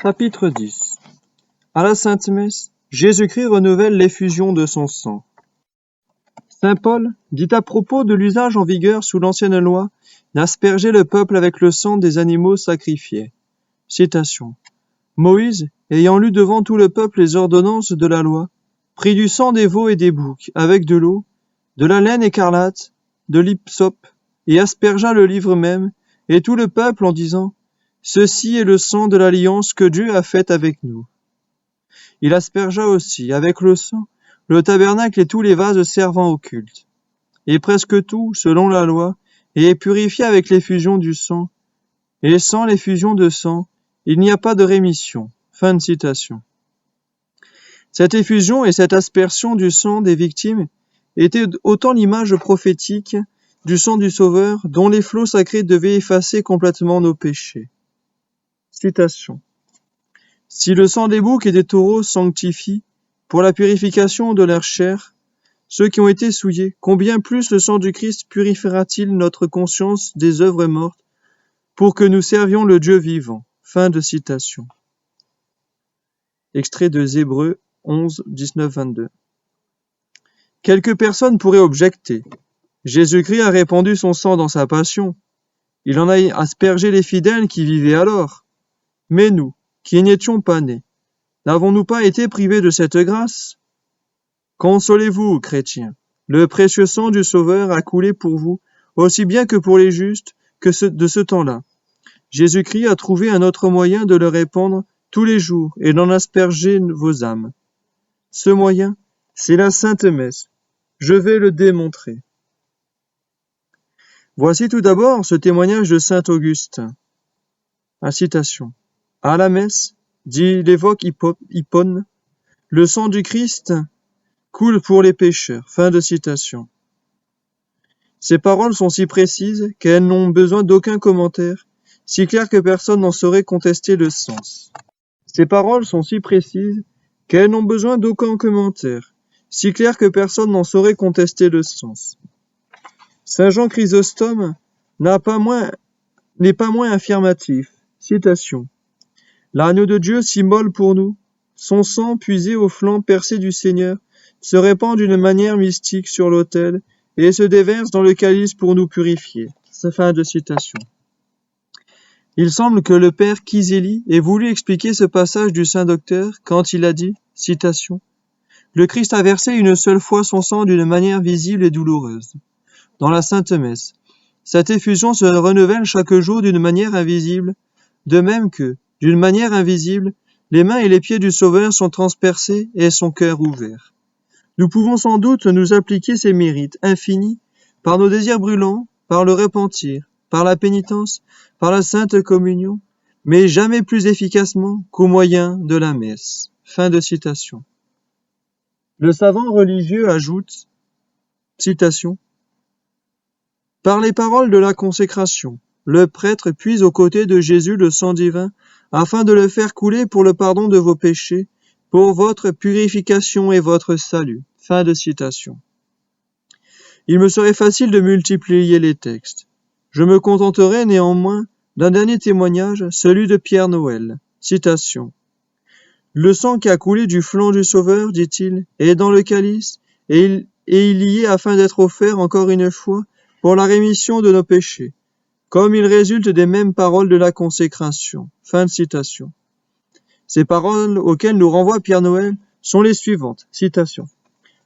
Chapitre 10. À la Sainte Messe, Jésus-Christ renouvelle l'effusion de son sang. Saint Paul dit à propos de l'usage en vigueur sous l'ancienne loi d'asperger le peuple avec le sang des animaux sacrifiés. Citation. Moïse, ayant lu devant tout le peuple les ordonnances de la loi, prit du sang des veaux et des boucs avec de l'eau, de la laine écarlate, de l'hypsope, et aspergea le livre même, et tout le peuple en disant: Ceci est le sang de l'alliance que Dieu a faite avec nous. Il aspergea aussi, avec le sang, le tabernacle et tous les vases servant au culte. Et presque tout, selon la loi, est purifié avec l'effusion du sang. Et sans l'effusion de sang, il n'y a pas de rémission. Fin de citation. Cette effusion et cette aspersion du sang des victimes étaient autant l'image prophétique du sang du Sauveur dont les flots sacrés devaient effacer complètement nos péchés. Citation. Si le sang des boucs et des taureaux sanctifie, pour la purification de leur chair, ceux qui ont été souillés, combien plus le sang du Christ purifiera-t-il notre conscience des œuvres mortes, pour que nous servions le Dieu vivant. Fin de citation. Extrait de Hébreux 11, 19, 22. Quelques personnes pourraient objecter. Jésus-Christ a répandu son sang dans sa passion. Il en a aspergé les fidèles qui vivaient alors. Mais nous, qui n'étions pas nés, n'avons-nous pas été privés de cette grâce? Consolez-vous, chrétiens. Le précieux sang du Sauveur a coulé pour vous, aussi bien que pour les justes, de ce temps-là. Jésus-Christ a trouvé un autre moyen de le répandre tous les jours et d'en asperger vos âmes. Ce moyen, c'est la Sainte Messe. Je vais le démontrer. Voici tout d'abord ce témoignage de saint Augustin. Citation. À la messe, dit l'évêque Hippone, le sang du Christ coule pour les pécheurs. Fin de citation. Ces paroles sont si précises qu'elles n'ont besoin d'aucun commentaire, si claires que personne n'en saurait contester le sens. Ces paroles sont si précises qu'elles n'ont besoin d'aucun commentaire, si claires que personne n'en saurait contester le sens. Saint Jean Chrysostome n'est pas moins affirmatif. Citation. L'agneau de Dieu s'immole pour nous. Son sang, puisé au flanc percé du Seigneur, se répand d'une manière mystique sur l'autel et se déverse dans le calice pour nous purifier. Fin de citation. Il semble que le père Chiselli ait voulu expliquer ce passage du saint docteur quand il a dit, citation, « Le Christ a versé une seule fois son sang d'une manière visible et douloureuse. Dans la Sainte Messe, cette effusion se renouvelle chaque jour d'une manière invisible, de même que, d'une manière invisible, les mains et les pieds du Sauveur sont transpercés et son cœur ouvert. Nous pouvons sans doute nous appliquer ces mérites infinis par nos désirs brûlants, par le repentir, par la pénitence, par la Sainte Communion, mais jamais plus efficacement qu'au moyen de la messe. » Fin de citation. Le savant religieux ajoute, citation, « Par les paroles de la consécration, le prêtre puise aux côtés de Jésus le sang divin, afin de le faire couler pour le pardon de vos péchés, pour votre purification et votre salut. » Fin de citation. Il me serait facile de multiplier les textes. Je me contenterai néanmoins d'un dernier témoignage, celui de Pierre Noël. Citation. Le sang qui a coulé du flanc du Sauveur, dit-il, est dans le calice, et il y est afin d'être offert encore une fois pour la rémission de nos péchés, comme il résulte des mêmes paroles de la consécration. Fin de citation. Ces paroles auxquelles nous renvoie Pierre Noël sont les suivantes. Citation.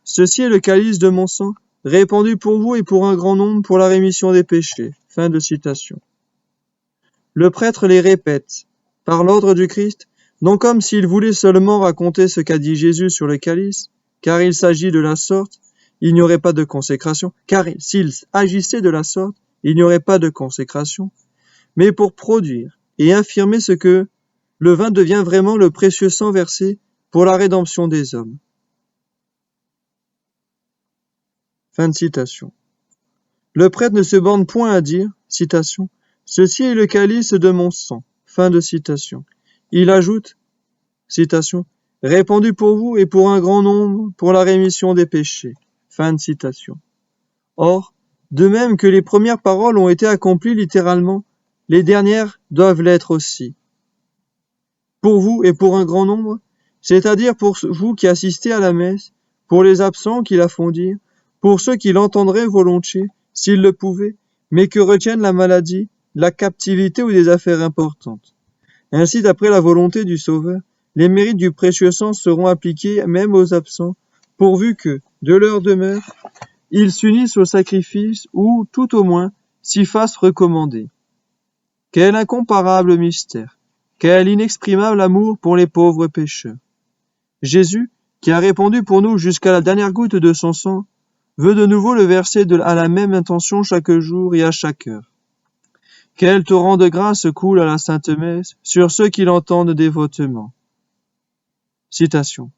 Ceci est le calice de mon sang, répandu pour vous et pour un grand nombre pour la rémission des péchés. Fin de citation. Le prêtre les répète, par l'ordre du Christ, non comme s'il voulait seulement raconter ce qu'a dit Jésus sur le calice, car il s'agit de la sorte, il n'y aurait pas de consécration, car s'il agissait de la sorte, il n'y aurait pas de consécration, mais pour produire et affirmer ce que le vin devient vraiment le précieux sang versé pour la rédemption des hommes. Fin de citation. Le prêtre ne se borne point à dire, citation, « Ceci est le calice de mon sang. » Fin de citation. Il ajoute, citation, « Répandu pour vous et pour un grand nombre pour la rémission des péchés. » Fin de citation. Or, de même que les premières paroles ont été accomplies littéralement, les dernières doivent l'être aussi. pour vous et pour un grand nombre, c'est-à-dire pour vous qui assistez à la messe, pour les absents qui la font dire, pour ceux qui l'entendraient volontiers, s'ils le pouvaient, mais que retiennent la maladie, la captivité ou des affaires importantes. Ainsi, d'après la volonté du Sauveur, les mérites du précieux sang seront appliqués même aux absents, pourvu que, de leur demeure, ils s'unissent au sacrifice ou, tout au moins, s'y fassent recommander. Quel incomparable mystère! Quel inexprimable amour pour les pauvres pécheurs! Jésus, qui a répandu pour nous jusqu'à la dernière goutte de son sang, veut de nouveau le verser à la même intention chaque jour et à chaque heure. Quel torrent de grâce coule à la Sainte Messe sur ceux qui l'entendent dévotement. Citation.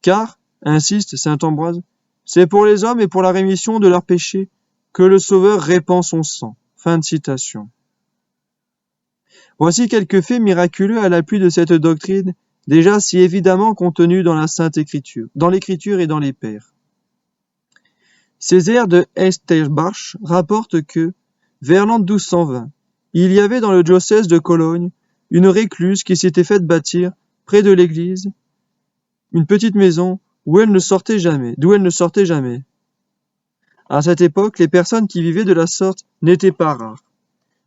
Car, insiste saint Ambroise, c'est pour les hommes et pour la rémission de leurs péchés que le Sauveur répand son sang. Fin de citation. Voici quelques faits miraculeux à l'appui de cette doctrine, déjà si évidemment contenue dans la Sainte Écriture, dans l'Écriture et dans les Pères. Césaire de Esterbach rapporte que, vers l'an 1220, il y avait dans le diocèse de Cologne une récluse qui s'était faite bâtir, près de l'église, une petite maison d'où elle ne sortait jamais. À cette époque, les personnes qui vivaient de la sorte n'étaient pas rares.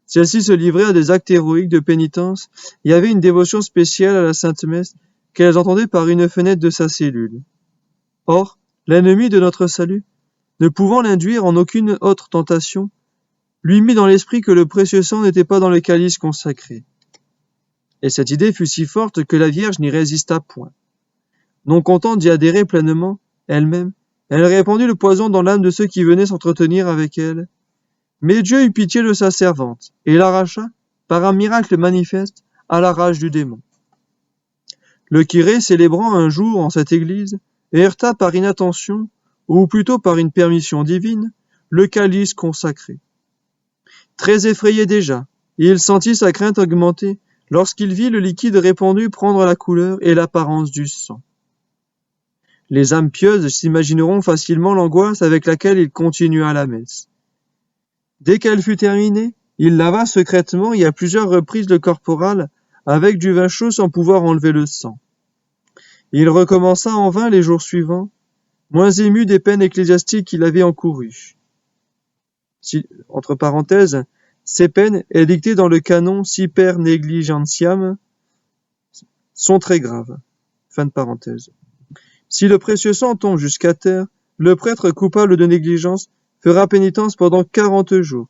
Celles-ci se livraient à des actes héroïques de pénitence et avaient une dévotion spéciale à la Sainte Messe qu'elles entendaient par une fenêtre de sa cellule. Or, l'ennemi de notre salut, ne pouvant l'induire en aucune autre tentation, lui mit dans l'esprit que le précieux sang n'était pas dans le calice consacré. Et cette idée fut si forte que la Vierge n'y résista point. Non contente d'y adhérer pleinement, elle-même, elle répandit le poison dans l'âme de ceux qui venaient s'entretenir avec elle. Mais Dieu eut pitié de sa servante, et l'arracha, par un miracle manifeste, à la rage du démon. Le curé, célébrant un jour en cette église, heurta par inattention, ou plutôt par une permission divine, le calice consacré. Très effrayé déjà, il sentit sa crainte augmenter lorsqu'il vit le liquide répandu prendre la couleur et l'apparence du sang. Les âmes pieuses s'imagineront facilement l'angoisse avec laquelle il continua la messe. Dès qu'elle fut terminée, il lava secrètement et à plusieurs reprises le corporal avec du vin chaud sans pouvoir enlever le sang. Il recommença en vain les jours suivants, moins ému des peines ecclésiastiques qu'il avait encourues. Entre parenthèses, ces peines, édictées dans le canon Siper Negligentiam, sont très graves. Fin de parenthèse. Si le précieux sang tombe jusqu'à terre, le prêtre coupable de négligence fera pénitence pendant 40 jours.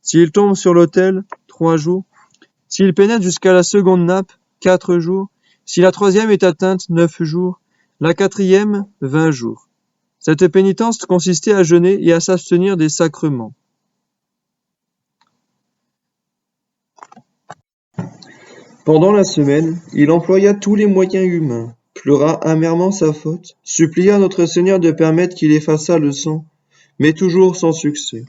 S'il tombe sur l'autel, 3 jours. S'il pénètre jusqu'à la seconde nappe, 4 jours. Si la troisième est atteinte, 9 jours. La quatrième, 20 jours. Cette pénitence consistait à jeûner et à s'abstenir des sacrements. Pendant la semaine, il employa tous les moyens humains, pleura amèrement sa faute, supplia notre Seigneur de permettre qu'il effaçât le sang, mais toujours sans succès.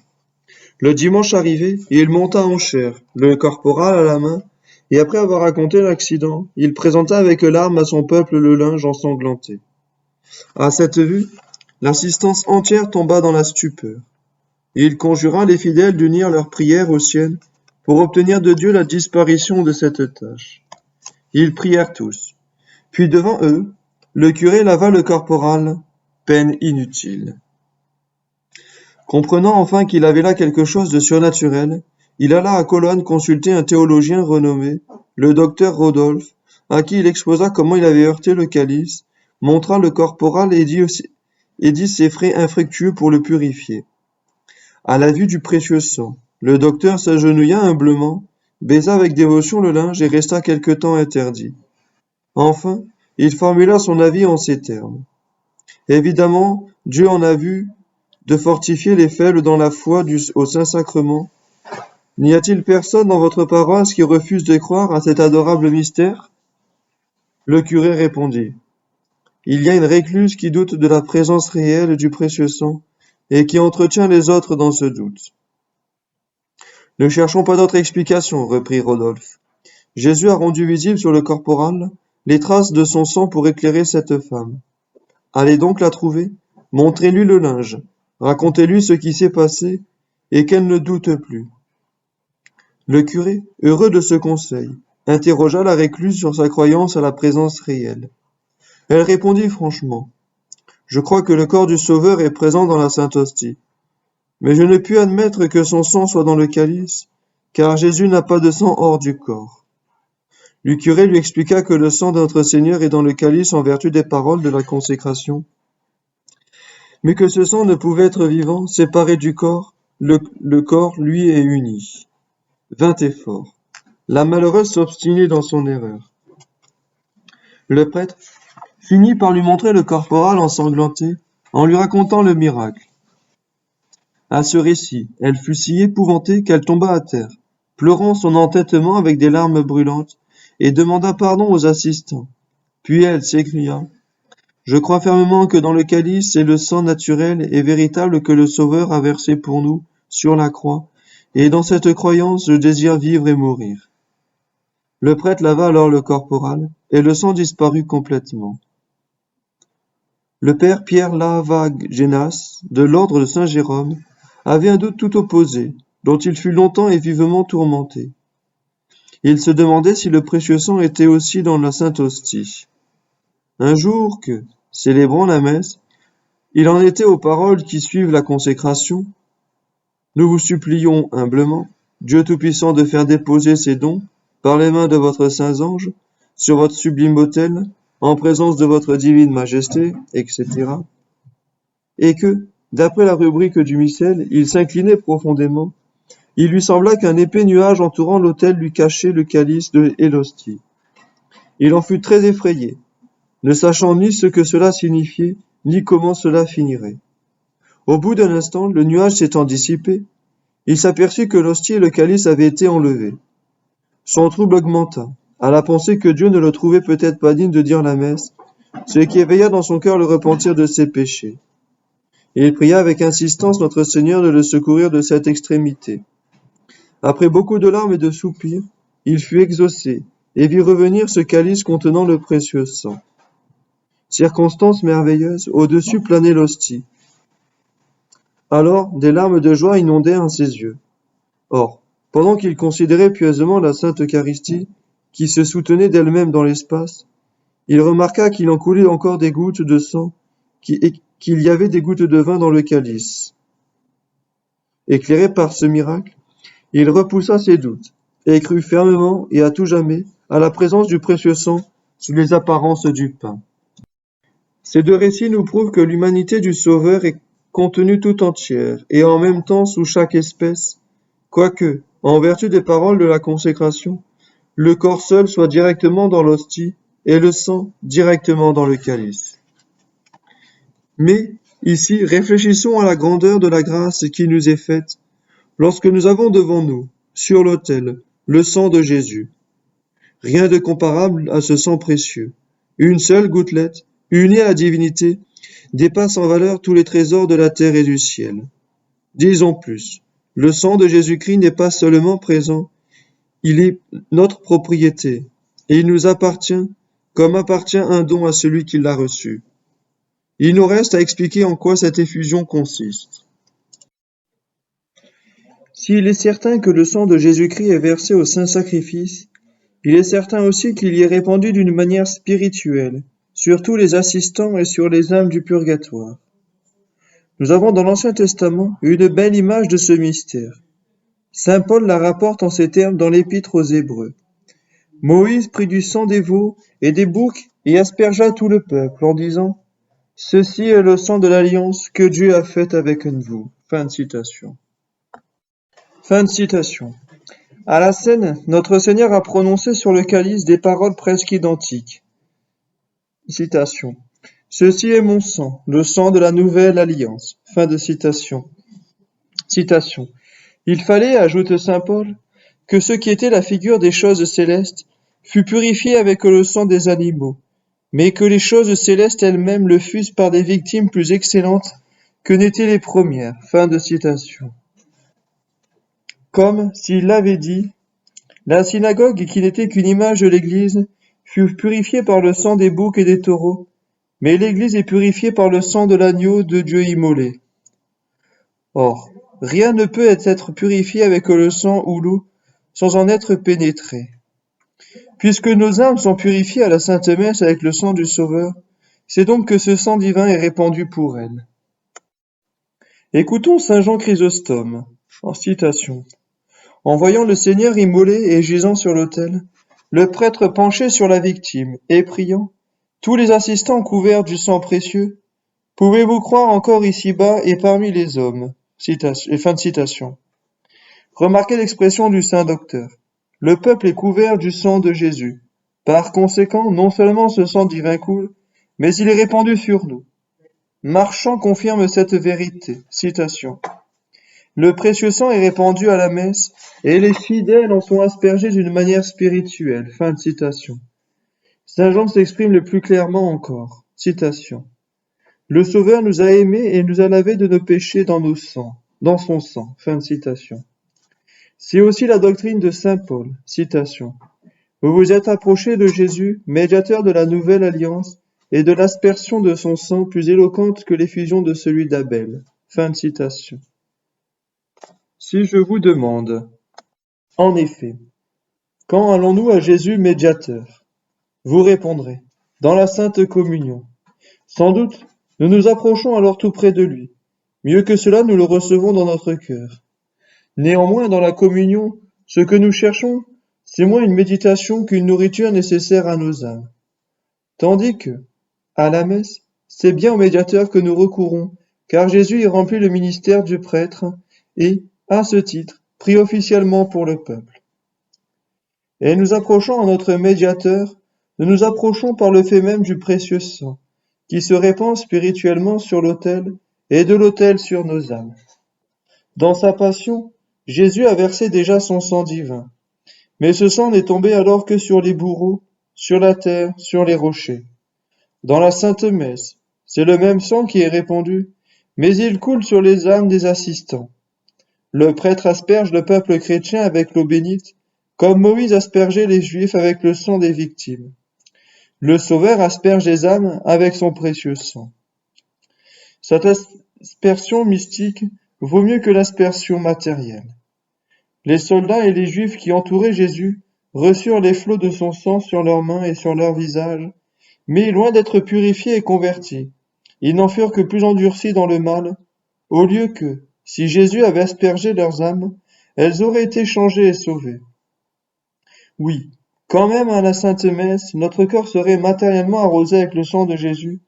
Le dimanche arrivé, il monta en chaire, le corporal à la main, et après avoir raconté l'accident, il présenta avec larmes à son peuple le linge ensanglanté. À cette vue, l'assistance entière tomba dans la stupeur. Il conjura les fidèles d'unir leurs prières aux siennes pour obtenir de Dieu la disparition de cette tâche. Ils prièrent tous. Puis devant eux, le curé lava le corporal, peine inutile. Comprenant enfin qu'il avait là quelque chose de surnaturel, il alla à Cologne consulter un théologien renommé, le docteur Rodolphe, à qui il exposa comment il avait heurté le calice, montra le corporal et dit ses frais infructueux pour le purifier. À la vue du précieux sang, le docteur s'agenouilla humblement, baisa avec dévotion le linge et resta quelque temps interdit. Enfin, il formula son avis en ces termes. Évidemment, Dieu en a vu de fortifier les faibles dans la foi au Saint-Sacrement. N'y a-t-il personne dans votre paroisse qui refuse de croire à cet adorable mystère ? Le curé répondit. Il y a une récluse qui doute de la présence réelle du précieux sang et qui entretient les autres dans ce doute. Ne cherchons pas d'autre explication, reprit Rodolphe. Jésus a rendu visible sur le corporal les traces de son sang pour éclairer cette femme. Allez donc la trouver, montrez-lui le linge, racontez-lui ce qui s'est passé et qu'elle ne doute plus. Le curé, heureux de ce conseil, interrogea la recluse sur sa croyance à la présence réelle. Elle répondit franchement. Je crois que le corps du Sauveur est présent dans la Sainte Hostie. Mais je ne puis admettre que son sang soit dans le calice, car Jésus n'a pas de sang hors du corps. Le curé lui expliqua que le sang de notre Seigneur est dans le calice en vertu des paroles de la consécration, mais que ce sang ne pouvait être vivant, séparé du corps, le corps, lui, est uni. Vain effort. La malheureuse s'obstinait dans son erreur. Le prêtre finit par lui montrer le corporal ensanglanté, en lui racontant le miracle. À ce récit, elle fut si épouvantée qu'elle tomba à terre, pleurant son entêtement avec des larmes brûlantes, et demanda pardon aux assistants. Puis elle s'écria: Je crois fermement que dans le calice est le sang naturel et véritable que le Sauveur a versé pour nous sur la croix, et dans cette croyance je désire vivre et mourir. Le prêtre lava alors le corporal, et le sang disparut complètement. Le père Pierre Lavagénas, de l'ordre de Saint Jérôme, avait un doute tout opposé, dont il fut longtemps et vivement tourmenté. Il se demandait si le précieux sang était aussi dans la Sainte Hostie. Un jour que, célébrant la messe, il en était aux paroles qui suivent la consécration. Nous vous supplions humblement, Dieu Tout-Puissant, de faire déposer ces dons, par les mains de votre saints anges, sur votre sublime autel, en présence de votre divine majesté, etc. Et que, d'après la rubrique du missel, il s'inclinait profondément. Il lui sembla qu'un épais nuage entourant l'autel lui cachait le calice et l'hostie. Il en fut très effrayé, ne sachant ni ce que cela signifiait, ni comment cela finirait. Au bout d'un instant, le nuage s'étant dissipé, il s'aperçut que l'hostie et le calice avaient été enlevés. Son trouble augmenta, à la pensée que Dieu ne le trouvait peut-être pas digne de dire la messe, ce qui éveilla dans son cœur le repentir de ses péchés. Et il pria avec insistance notre Seigneur de le secourir de cette extrémité. Après beaucoup de larmes et de soupirs, il fut exaucé, et vit revenir ce calice contenant le précieux sang. Circonstance merveilleuse, au-dessus planait l'hostie. Alors, des larmes de joie inondèrent ses yeux. Or, pendant qu'il considérait pieusement la Sainte Eucharistie, qui se soutenait d'elle-même dans l'espace, il remarqua qu'il en coulait encore des gouttes de sang, et qu'il y avait des gouttes de vin dans le calice. Éclairé par ce miracle, il repoussa ses doutes, et crut fermement et à tout jamais à la présence du précieux sang sous les apparences du pain. Ces deux récits nous prouvent que l'humanité du Sauveur est contenue tout entière, et en même temps sous chaque espèce, quoique, en vertu des paroles de la consécration, le corps seul soit directement dans l'hostie, et le sang directement dans le calice. Mais, ici, réfléchissons à la grandeur de la grâce qui nous est faite, lorsque nous avons devant nous, sur l'autel, le sang de Jésus. Rien de comparable à ce sang précieux. Une seule gouttelette, unie à la divinité, dépasse en valeur tous les trésors de la terre et du ciel. Disons plus, le sang de Jésus-Christ n'est pas seulement présent, il est notre propriété, et il nous appartient, comme appartient un don à celui qui l'a reçu. Il nous reste à expliquer en quoi cette effusion consiste. S'il est certain que le sang de Jésus-Christ est versé au saint sacrifice, il est certain aussi qu'il y est répandu d'une manière spirituelle, sur tous les assistants et sur les âmes du purgatoire. Nous avons dans l'Ancien Testament une belle image de ce mystère. Saint Paul la rapporte en ces termes dans l'Épître aux Hébreux. Moïse prit du sang des veaux et des boucs et aspergea tout le peuple en disant « Ceci est le sang de l'alliance que Dieu a faite avec vous. » Fin de citation. Fin de citation. À la scène, notre Seigneur a prononcé sur le calice des paroles presque identiques. Citation. Ceci est mon sang, le sang de la nouvelle alliance. Fin de citation. Citation. Il fallait, ajoute saint Paul, que ce qui était la figure des choses célestes fût purifié avec le sang des animaux, mais que les choses célestes elles-mêmes le fussent par des victimes plus excellentes que n'étaient les premières. Fin de citation. Comme s'il l'avait dit, la synagogue, qui n'était qu'une image de l'Église, fut purifiée par le sang des boucs et des taureaux, mais l'Église est purifiée par le sang de l'agneau de Dieu immolé. Or, rien ne peut être purifié avec le sang ou l'eau sans en être pénétré. Puisque nos âmes sont purifiées à la Sainte Messe avec le sang du Sauveur, c'est donc que ce sang divin est répandu pour elles. Écoutons saint Jean Chrysostome, en citation. En voyant le Seigneur immolé et gisant sur l'autel, le prêtre penché sur la victime et priant, tous les assistants couverts du sang précieux, pouvez-vous croire encore ici-bas et parmi les hommes? Fin de citation. Remarquez l'expression du saint docteur. Le peuple est couvert du sang de Jésus. Par conséquent, non seulement ce sang divin coule, mais il est répandu sur nous. Marchand confirme cette vérité. Citation. Le précieux sang est répandu à la messe, et les fidèles en sont aspergés d'une manière spirituelle. Fin de citation. Saint Jean s'exprime le plus clairement encore. Citation. Le Sauveur nous a aimés et nous a lavés de nos péchés dans son sang. Fin de citation. C'est aussi la doctrine de saint Paul. Citation. Vous vous êtes approchés de Jésus, médiateur de la nouvelle alliance, et de l'aspersion de son sang plus éloquente que l'effusion de celui d'Abel. Fin de citation. Si je vous demande, en effet, quand allons-nous à Jésus médiateur? Vous répondrez, dans la Sainte Communion. Sans doute, nous nous approchons alors tout près de lui. Mieux que cela, nous le recevons dans notre cœur. Néanmoins, dans la communion, ce que nous cherchons, c'est moins une méditation qu'une nourriture nécessaire à nos âmes. Tandis que, à la messe, c'est bien au médiateur que nous recourons, car Jésus y remplit le ministère du prêtre et, à ce titre, prie officiellement pour le peuple. Et nous approchant à notre médiateur, nous nous approchons par le fait même du précieux sang, qui se répand spirituellement sur l'autel et de l'autel sur nos âmes. Dans sa passion, Jésus a versé déjà son sang divin, mais ce sang n'est tombé alors que sur les bourreaux, sur la terre, sur les rochers. Dans la Sainte Messe, c'est le même sang qui est répandu, mais il coule sur les âmes des assistants. Le prêtre asperge le peuple chrétien avec l'eau bénite, comme Moïse aspergeait les Juifs avec le sang des victimes. Le Sauveur asperge les âmes avec son précieux sang. Cette aspersion mystique vaut mieux que l'aspersion matérielle. Les soldats et les Juifs qui entouraient Jésus reçurent les flots de son sang sur leurs mains et sur leurs visages, mais loin d'être purifiés et convertis, ils n'en furent que plus endurcis dans le mal, au lieu que, si Jésus avait aspergé leurs âmes, elles auraient été changées et sauvées. Oui, quand même à la Sainte Messe, notre corps serait matériellement arrosé avec le sang de Jésus,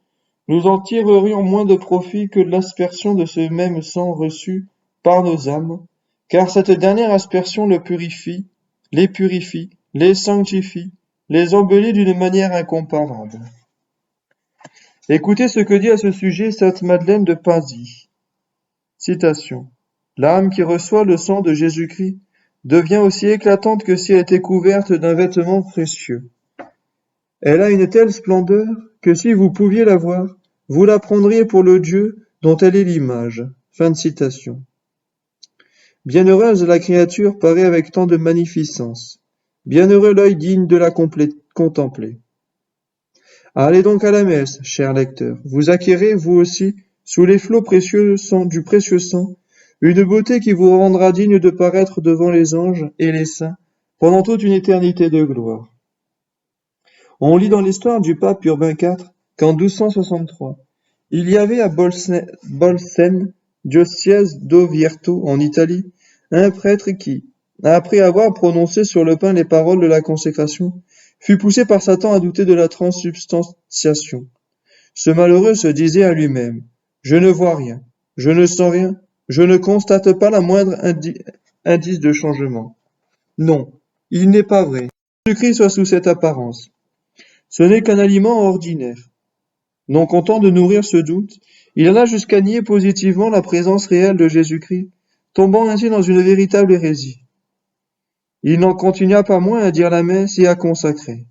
nous en tirerions moins de profit que de l'aspersion de ce même sang reçu par nos âmes, car cette dernière aspersion les purifie, les sanctifie, les embellit d'une manière incomparable. Écoutez ce que dit à ce sujet sainte Madeleine de Pasie. Citation. L'âme qui reçoit le sang de Jésus-Christ devient aussi éclatante que si elle était couverte d'un vêtement précieux. Elle a une telle splendeur que si vous pouviez la voir, vous la prendriez pour le Dieu dont elle est l'image. Fin de citation. Bienheureuse la créature parée avec tant de magnificence. Bienheureux l'œil digne de la contempler. Allez donc à la messe, cher lecteur. Vous acquérez, vous aussi, sous les flots précieux du précieux sang, une beauté qui vous rendra digne de paraître devant les anges et les saints pendant toute une éternité de gloire. On lit dans l'histoire du pape Urbain IV qu'en 1263, il y avait à Bolsène, diocèse d'Oviedo en Italie, un prêtre qui, après avoir prononcé sur le pain les paroles de la consécration, fut poussé par Satan à douter de la transubstantiation. Ce malheureux se disait à lui-même, « Je ne vois rien, je ne sens rien, je ne constate pas la moindre indice de changement. Non, il n'est pas vrai. Jésus-Christ soit sous cette apparence. Ce n'est qu'un aliment ordinaire. » Non content de nourrir ce doute, il alla jusqu'à nier positivement la présence réelle de Jésus-Christ, tombant ainsi dans une véritable hérésie. Il n'en continua pas moins à dire la messe et à consacrer.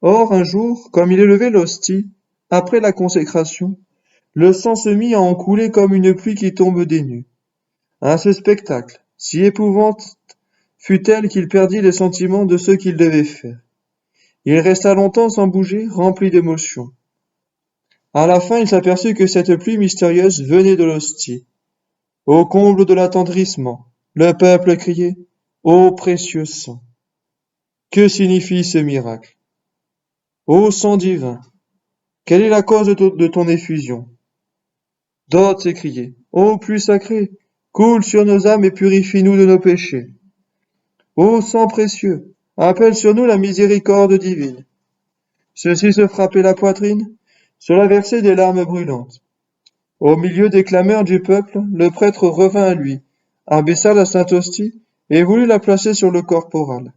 Or, un jour, comme il élevait l'hostie, après la consécration, le sang se mit à en couler comme une pluie qui tombe des nues. À ce spectacle, si épouvante fut-elle qu'il perdit les sentiments de ce qu'il devait faire. Il resta longtemps sans bouger, rempli d'émotion. À la fin, il s'aperçut que cette pluie mystérieuse venait de l'hostie. Au comble de l'attendrissement, le peuple criait « Ô précieux sang !» Que signifie ce miracle? Ô sang divin, quelle est la cause de ton effusion? D'autres s'écriaient, ô plus sacré, coule sur nos âmes et purifie-nous de nos péchés. Ô sang précieux, appelle sur nous la miséricorde divine. Ceux-ci se frappaient la poitrine, cela versait des larmes brûlantes. Au milieu des clameurs du peuple, le prêtre revint à lui, abaissa la sainte hostie et voulut la placer sur le corporal.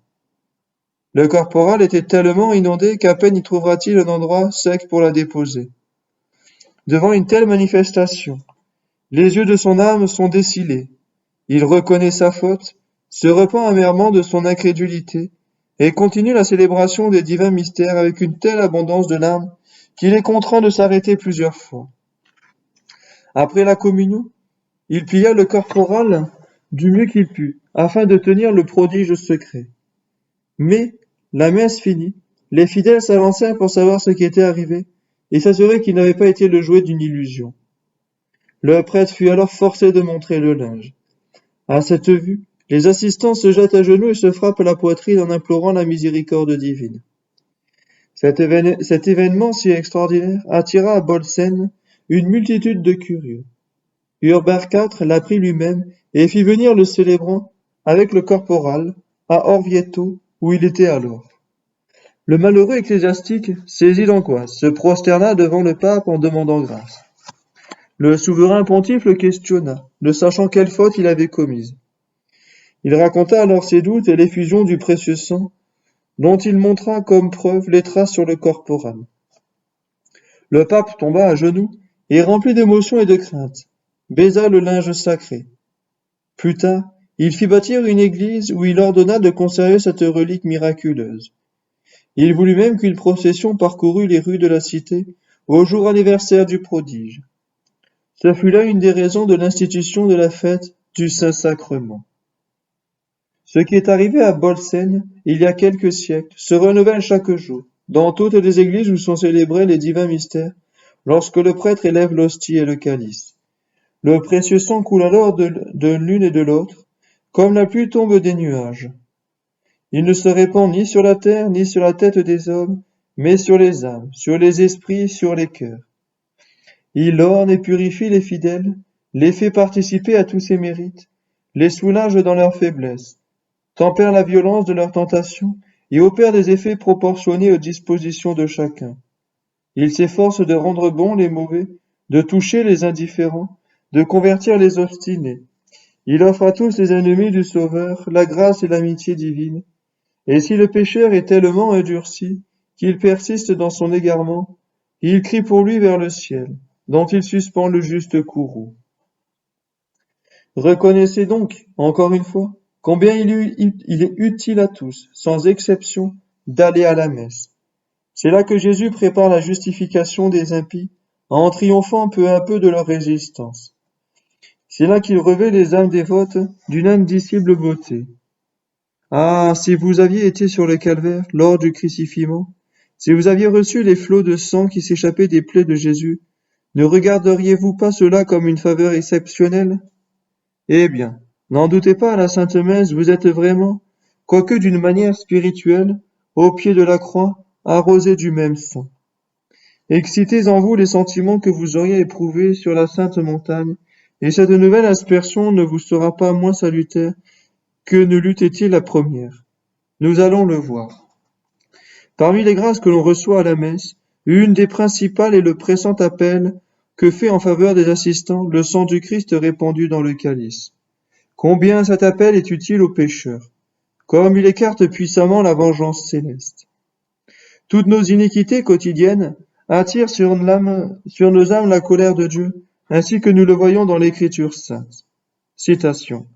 Le corporal était tellement inondé qu'à peine y trouvera-t-il un endroit sec pour la déposer. Devant une telle manifestation, les yeux de son âme sont décilés. Il reconnaît sa faute, se repent amèrement de son incrédulité, et continue la célébration des divins mystères avec une telle abondance de larmes qu'il est contraint de s'arrêter plusieurs fois. Après la communion, il plia le corporal du mieux qu'il put, afin de tenir le prodige secret. Mais, la messe finie, les fidèles s'avancèrent pour savoir ce qui était arrivé, et s'assurer qu'il n'avait pas été le jouet d'une illusion. Le prêtre fut alors forcé de montrer le linge. À cette vue, les assistants se jettent à genoux et se frappent la poitrine en implorant la miséricorde divine. Cet événement si extraordinaire attira à Bolsène une multitude de curieux. Urbain IV l'apprit lui-même et fit venir le célébrant avec le corporal à Orvieto où il était alors. Le malheureux ecclésiastique, saisi d'angoisse, se prosterna devant le pape en demandant grâce. Le souverain pontife le questionna, ne sachant quelle faute il avait commise. Il raconta alors ses doutes et l'effusion du précieux sang, dont il montra comme preuve les traces sur le corporal. Le pape tomba à genoux et, rempli d'émotion et de crainte, baisa le linge sacré. Plus tard, il fit bâtir une église où il ordonna de conserver cette relique miraculeuse. Il voulut même qu'une procession parcourût les rues de la cité au jour anniversaire du prodige. Ce fut là une des raisons de l'institution de la fête du Saint-Sacrement. Ce qui est arrivé à Bolsène il y a quelques siècles se renouvelle chaque jour, dans toutes les églises où sont célébrés les divins mystères, lorsque le prêtre élève l'hostie et le calice. Le précieux sang coule alors de l'une et de l'autre, comme la pluie tombe des nuages. Il ne se répand ni sur la terre, ni sur la tête des hommes, mais sur les âmes, sur les esprits, sur les cœurs. Il orne et purifie les fidèles, les fait participer à tous ses mérites, les soulage dans leur faiblesse, tempère la violence de leurs tentations et opère des effets proportionnés aux dispositions de chacun. Il s'efforce de rendre bons les mauvais, de toucher les indifférents, de convertir les obstinés. Il offre à tous les ennemis du Sauveur la grâce et l'amitié divine. Et si le pécheur est tellement endurci qu'il persiste dans son égarement, il crie pour lui vers le ciel, dont il suspend le juste courroux. Reconnaissez donc, encore une fois, combien il est utile à tous, sans exception, d'aller à la messe. C'est là que Jésus prépare la justification des impies, en triomphant peu à peu de leur résistance. C'est là qu'il revêt les âmes dévotes d'une indicible beauté. Ah, si vous aviez été sur le calvaire lors du crucifixion, si vous aviez reçu les flots de sang qui s'échappaient des plaies de Jésus, ne regarderiez-vous pas cela comme une faveur exceptionnelle? Eh bien, n'en doutez pas, à la Sainte Messe, vous êtes vraiment, quoique d'une manière spirituelle, au pied de la croix, arrosé du même sang. Excitez en vous les sentiments que vous auriez éprouvés sur la Sainte Montagne, et cette nouvelle aspersion ne vous sera pas moins salutaire que ne l'eût été la première. Nous allons le voir. Parmi les grâces que l'on reçoit à la messe, une des principales est le pressant appel que fait en faveur des assistants le sang du Christ répandu dans le calice. Combien cet appel est utile aux pécheurs, comme il écarte puissamment la vengeance céleste. Toutes nos iniquités quotidiennes attirent sur nos âmes la colère de Dieu, ainsi que nous le voyons dans l'Écriture sainte. Citation.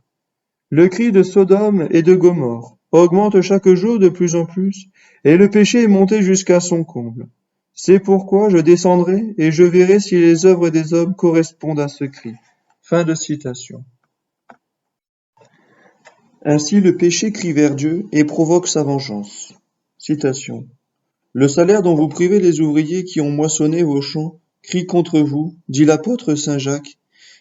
Le cri de Sodome et de Gomorrhe augmente chaque jour de plus en plus, et le péché est monté jusqu'à son comble. C'est pourquoi je descendrai et je verrai si les œuvres des hommes correspondent à ce cri. Fin de citation. Ainsi le péché crie vers Dieu et provoque sa vengeance. Citation. Le salaire dont vous privez les ouvriers qui ont moissonné vos champs crie contre vous, dit l'apôtre saint Jacques,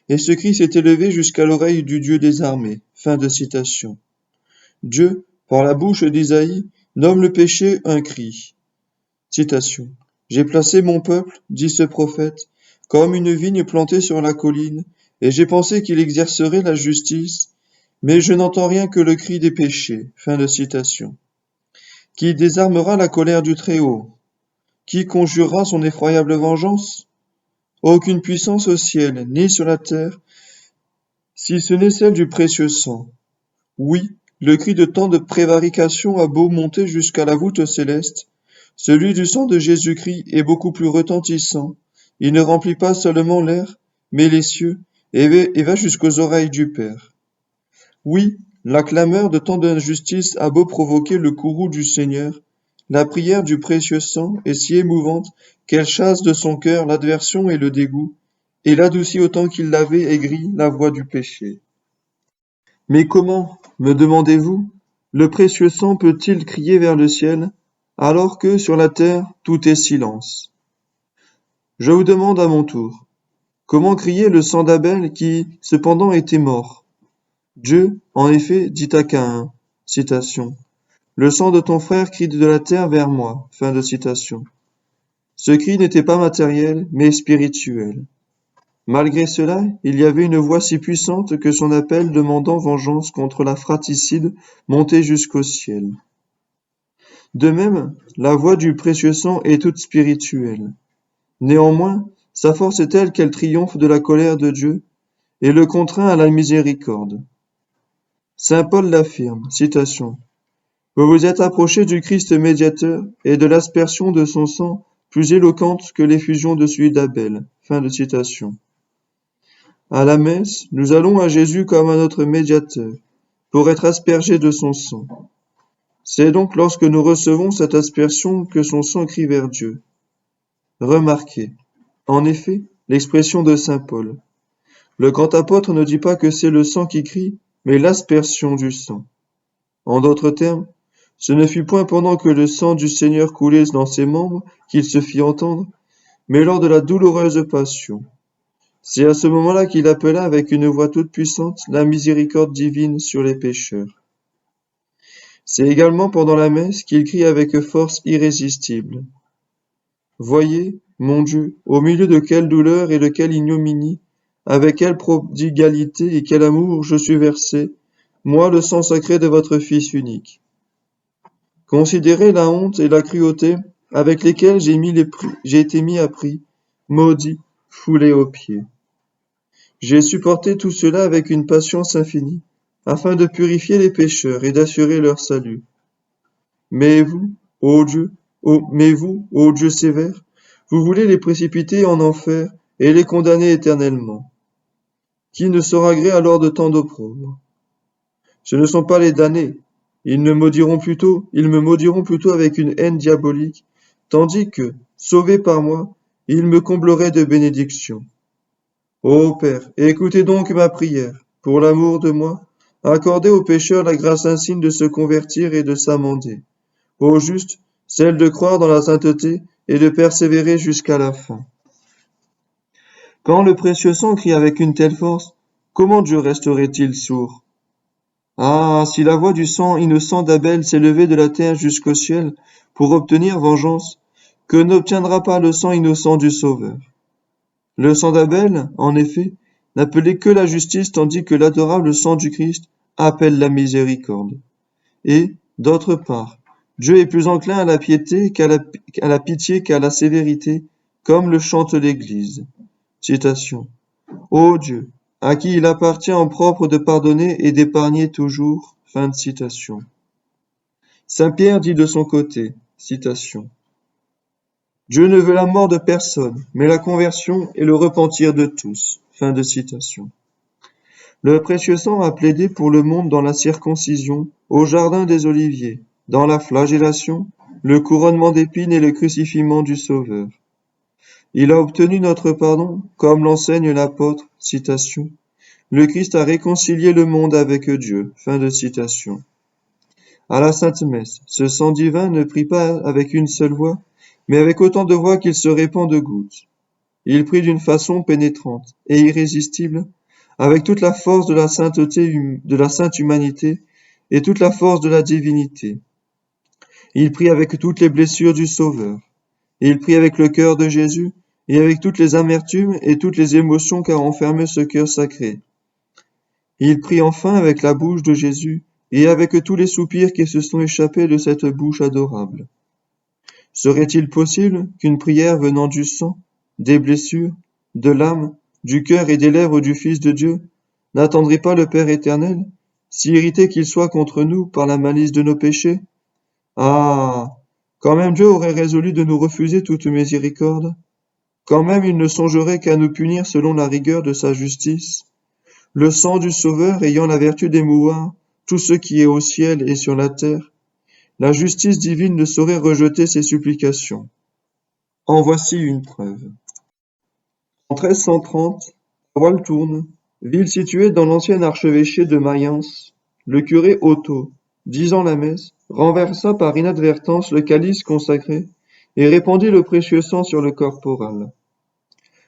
et ce cri s'est élevé jusqu'à l'oreille du Dieu des armées. Fin de citation. Dieu, par la bouche d'Isaïe, nomme le péché un cri. Citation. J'ai placé mon peuple, dit ce prophète, comme une vigne plantée sur la colline, et j'ai pensé qu'il exercerait la justice, mais je n'entends rien que le cri des péchés. Fin de citation. Qui désarmera la colère du Très-Haut? Qui conjurera son effroyable vengeance? Aucune puissance au ciel, ni sur la terre, si ce n'est celle du précieux sang. Oui, le cri de tant de prévarication a beau monter jusqu'à la voûte céleste, celui du sang de Jésus-Christ est beaucoup plus retentissant. Il ne remplit pas seulement l'air, mais les cieux, et va jusqu'aux oreilles du Père. Oui, la clameur de tant d'injustice a beau provoquer le courroux du Seigneur, la prière du précieux sang est si émouvante qu'elle chasse de son cœur l'aversion et le dégoût, et l'adoucit autant qu'il l'avait aigri la voix du péché. Mais comment, me demandez-vous, le précieux sang peut-il crier vers le ciel, alors que sur la terre tout est silence? Je vous demande à mon tour, comment criait le sang d'Abel qui, cependant, était mort? Dieu, en effet, dit à Caïn, citation, le sang de ton frère crie de la terre vers moi. Fin de citation. Ce cri n'était pas matériel, mais spirituel. Malgré cela, il y avait une voix si puissante que son appel demandant vengeance contre la fratricide montait jusqu'au ciel. De même, la voix du précieux sang est toute spirituelle. Néanmoins, sa force est telle qu'elle triomphe de la colère de Dieu et le contraint à la miséricorde. Saint Paul l'affirme, citation, vous vous êtes approché du Christ médiateur et de l'aspersion de son sang plus éloquente que l'effusion de celui d'Abel. Fin de citation. À la messe, nous allons à Jésus comme à notre médiateur, pour être aspergés de son sang. C'est donc lorsque nous recevons cette aspersion que son sang crie vers Dieu. Remarquez, en effet, l'expression de saint Paul. Le grand apôtre ne dit pas que c'est le sang qui crie, mais l'aspersion du sang. En d'autres termes, ce ne fut point pendant que le sang du Seigneur coulait dans ses membres qu'il se fit entendre, mais lors de la douloureuse passion. C'est à ce moment-là qu'il appela avec une voix toute puissante la miséricorde divine sur les pécheurs. C'est également pendant la messe qu'il crie avec force irrésistible. Voyez, mon Dieu, au milieu de quelle douleur et de quelle ignominie, avec quelle prodigalité et quel amour je suis versé, moi le sang sacré de votre Fils unique. Considérez la honte et la cruauté avec lesquelles j'ai été mis à prix, maudit, foulé aux pieds. J'ai supporté tout cela avec une patience infinie, afin de purifier les pécheurs et d'assurer leur salut. Mais vous, ô Dieu sévère, vous voulez les précipiter en enfer et les condamner éternellement. Qui ne sera gré alors de tant d'opprobre? Ce ne sont pas les damnés, ils me maudiront plutôt avec une haine diabolique, tandis que, sauvés par moi, ils me combleraient de bénédictions. Ô Père, écoutez donc ma prière, pour l'amour de moi, accordez aux pécheurs la grâce insigne de se convertir et de s'amender. Aux justes, celle de croire dans la sainteté et de persévérer jusqu'à la fin. Quand le précieux sang crie avec une telle force, comment Dieu resterait-il sourd? Ah, si la voix du sang innocent d'Abel s'élevait de la terre jusqu'au ciel pour obtenir vengeance, que n'obtiendra pas le sang innocent du Sauveur? Le sang d'Abel, en effet, n'appelait que la justice tandis que l'adorable sang du Christ appelle la miséricorde. Et, d'autre part, Dieu est plus enclin à la piété qu'à la pitié qu'à la sévérité, comme le chante l'Église. Citation. Ô Dieu, à qui il appartient en propre de pardonner et d'épargner toujours. Fin de citation. Saint Pierre dit de son côté, citation. Dieu ne veut la mort de personne, mais la conversion et le repentir de tous. Fin de citation. Le précieux sang a plaidé pour le monde dans la circoncision, au jardin des Oliviers, dans la flagellation, le couronnement d'épines et le crucifiement du Sauveur. Il a obtenu notre pardon, comme l'enseigne l'apôtre, citation. Le Christ a réconcilié le monde avec Dieu. Fin de citation. À la Sainte Messe, ce sang divin ne prie pas avec une seule voix, mais avec autant de voix qu'il se répand de gouttes. Il prie d'une façon pénétrante et irrésistible, avec toute la force de la sainteté, de la sainte humanité et toute la force de la divinité. Il prie avec toutes les blessures du Sauveur. Et il prie avec le cœur de Jésus, et avec toutes les amertumes et toutes les émotions qu'a renfermé ce cœur sacré. Il prie enfin avec la bouche de Jésus, et avec tous les soupirs qui se sont échappés de cette bouche adorable. Serait-il possible qu'une prière venant du sang, des blessures, de l'âme, du cœur et des lèvres du Fils de Dieu n'attendrait pas le Père éternel, si irrité qu'il soit contre nous par la malice de nos péchés? Ah! Quand même Dieu aurait résolu de nous refuser toute miséricorde, quand même il ne songerait qu'à nous punir selon la rigueur de sa justice, le sang du Sauveur ayant la vertu d'émouvoir tout ce qui est au ciel et sur la terre, la justice divine ne saurait rejeter ses supplications. En voici une preuve. En 1330, à Waltourne, ville située dans l'ancien archevêché de Mayence, le curé Otto, disant la messe, renversa par inadvertance le calice consacré et répandit le précieux sang sur le corporal.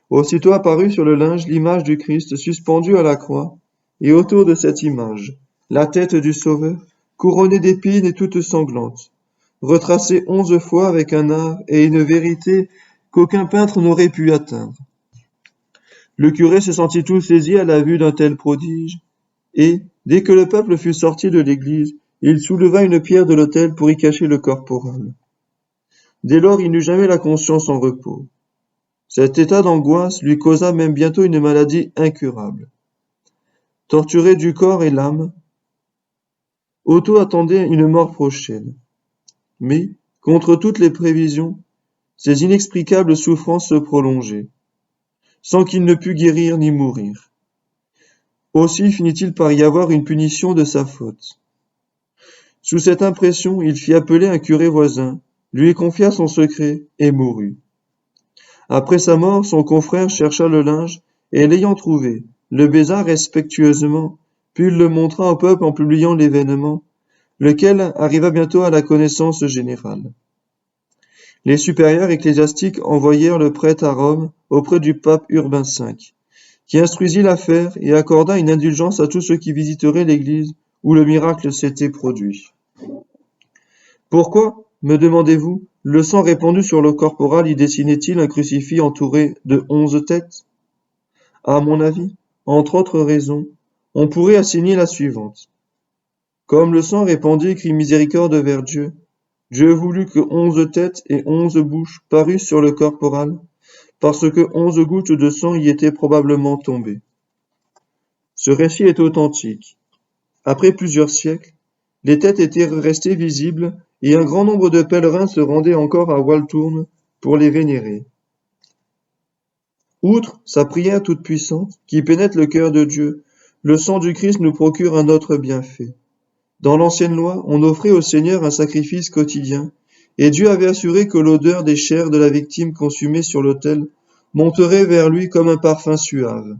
Aussitôt apparut sur le linge l'image du Christ suspendu à la croix, et autour de cette image, la tête du Sauveur, couronnée d'épines et toute sanglante, retracée 11 fois avec un art et une vérité qu'aucun peintre n'aurait pu atteindre. Le curé se sentit tout saisi à la vue d'un tel prodige, et, dès que le peuple fut sorti de l'église, il souleva une pierre de l'autel pour y cacher le corporal. Dès lors, il n'eut jamais la conscience en repos. Cet état d'angoisse lui causa même bientôt une maladie incurable. Torturé du corps et l'âme, Otto attendait une mort prochaine. Mais, contre toutes les prévisions, ces inexplicables souffrances se prolongeaient, sans qu'il ne pût guérir ni mourir. Aussi finit-il par y avoir une punition de sa faute. Sous cette impression, il fit appeler un curé voisin, lui confia son secret et mourut. Après sa mort, son confrère chercha le linge et l'ayant trouvé, le baisa respectueusement, puis il le montra au peuple en publiant l'événement, lequel arriva bientôt à la connaissance générale. Les supérieurs ecclésiastiques envoyèrent le prêtre à Rome auprès du pape Urbain V, qui instruisit l'affaire et accorda une indulgence à tous ceux qui visiteraient l'église où le miracle s'était produit. Pourquoi, me demandez-vous, le sang répandu sur le corporal y dessinait-il un crucifix entouré de 11 têtes? À mon avis, entre autres raisons, on pourrait assigner la suivante. Comme le sang répandu crie miséricorde vers Dieu, Dieu voulut que 11 têtes et 11 bouches parussent sur le corporal, parce que 11 gouttes de sang y étaient probablement tombées. Ce récit est authentique. Après plusieurs siècles, les têtes étaient restées visibles et un grand nombre de pèlerins se rendaient encore à Waltourne pour les vénérer. Outre sa prière toute puissante, qui pénètre le cœur de Dieu, le sang du Christ nous procure un autre bienfait. Dans l'ancienne loi, on offrait au Seigneur un sacrifice quotidien, et Dieu avait assuré que l'odeur des chairs de la victime consumée sur l'autel monterait vers lui comme un parfum suave.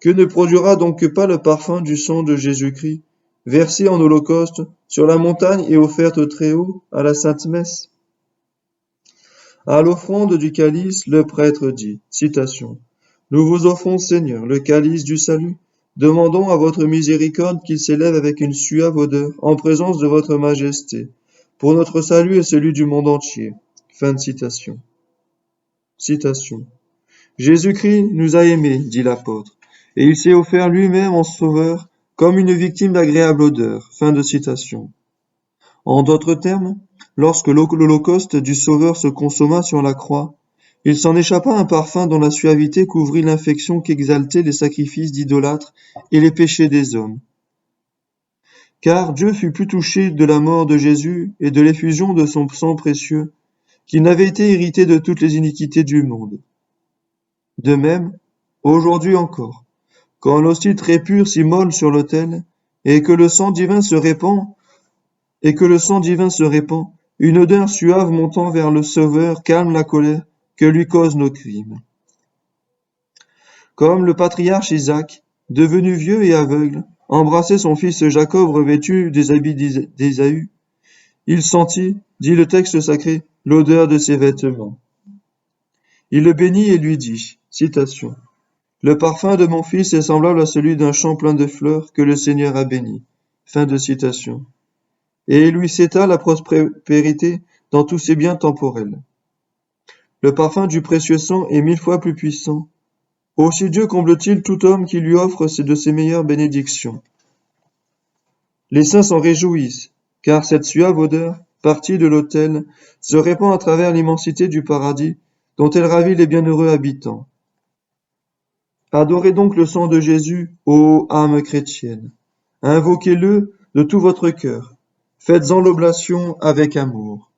Que ne produira donc pas le parfum du sang de Jésus-Christ, versé en holocauste sur la montagne et offerte au Très-Haut à la Sainte Messe? À l'offrande du calice, le prêtre dit, citation, « Nous vous offrons, Seigneur, le calice du salut. Demandons à votre miséricorde qu'il s'élève avec une suave odeur en présence de votre majesté, pour notre salut et celui du monde entier. » Fin de citation. Citation. Jésus-Christ nous a aimés, dit l'apôtre, et il s'est offert lui-même en sauveur comme une victime d'agréable odeur. Fin de citation. En d'autres termes, lorsque l'holocauste du Sauveur se consomma sur la croix, il s'en échappa un parfum dont la suavité couvrit l'infection qu'exaltaient les sacrifices d'idolâtres et les péchés des hommes. Car Dieu fut plus touché de la mort de Jésus et de l'effusion de son sang précieux qu'il n'avait été irrité de toutes les iniquités du monde. De même, aujourd'hui encore, quand l'hostie très pure s'immole sur l'autel et que le sang divin se répand, une odeur suave montant vers le Sauveur calme la colère que lui causent nos crimes. Comme le patriarche Isaac, devenu vieux et aveugle, embrassait son fils Jacob revêtu des habits d'Ésaü, il sentit, dit le texte sacré, l'odeur de ses vêtements. Il le bénit et lui dit, citation, « Le parfum de mon fils est semblable à celui d'un champ plein de fleurs que le Seigneur a béni. » Fin de citation. et il lui s'étale la prospérité dans tous ses biens temporels. Le parfum du précieux sang est 1000 fois plus puissant. Aussi Dieu comble-t-il tout homme qui lui offre de ses meilleures bénédictions. Les saints s'en réjouissent, car cette suave odeur, partie de l'autel, se répand à travers l'immensité du paradis, dont elle ravit les bienheureux habitants. Adorez donc le sang de Jésus, ô âme chrétienne. Invoquez-le de tout votre cœur. Faites-en l'oblation avec amour.